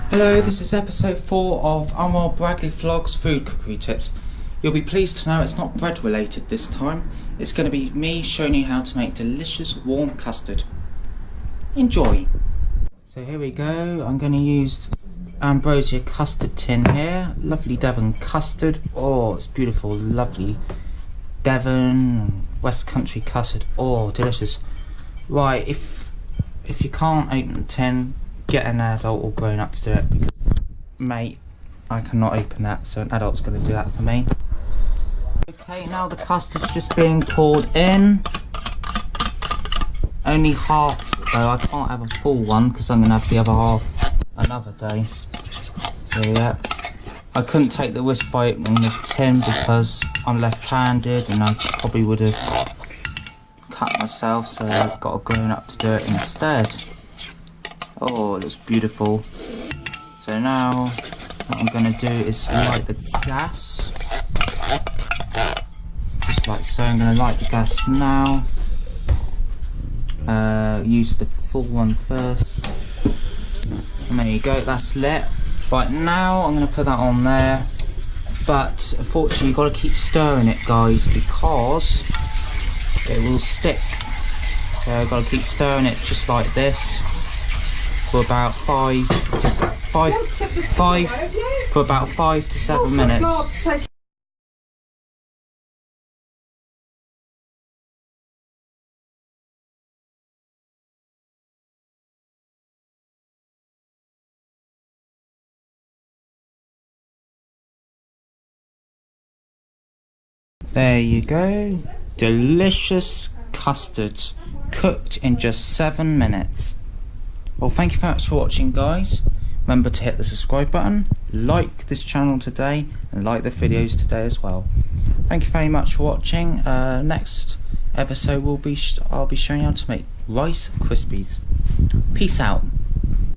Hello, this is episode 4 of Unwell Bradley Vlogs Food Cookery Tips. You'll be pleased to know it's not bread related this time. It's going to be me showing you how to make delicious warm custard. Enjoy! So here we go, I'm going to use Ambrosia custard tin here. Lovely Devon custard. Oh, it's beautiful, lovely Devon West Country custard. Oh, delicious. Right, if you can't open the tin, get an adult or grown up to do it, because mate, I cannot open that, so an adult's going to do that for me. Okay, now the custard's just being poured in. Only half though, I can't have a full one because I'm going to have the other half another day. So yeah, I couldn't take the risk by opening the tin because I'm left-handed and I probably would have cut myself, so I've got a grown up to do it instead. Oh, it looks beautiful. So now what I'm going to do is light the gas. Just like so. I'm going to light the gas now. Use the full one first. And there you go, that's lit. Right, now I'm going to put that on there. But unfortunately you've got to keep stirring it, guys, because it will stick. So I've got to keep stirring it just like this for about 5 to 7 minutes. There you go, delicious custard cooked in just 7 minutes. Well, thank you very much for watching, guys. Remember to hit the subscribe button, like this channel today, and like the videos today as well. Thank you very much for watching. Next episode I'll be showing you how to make Rice Krispies. Peace out.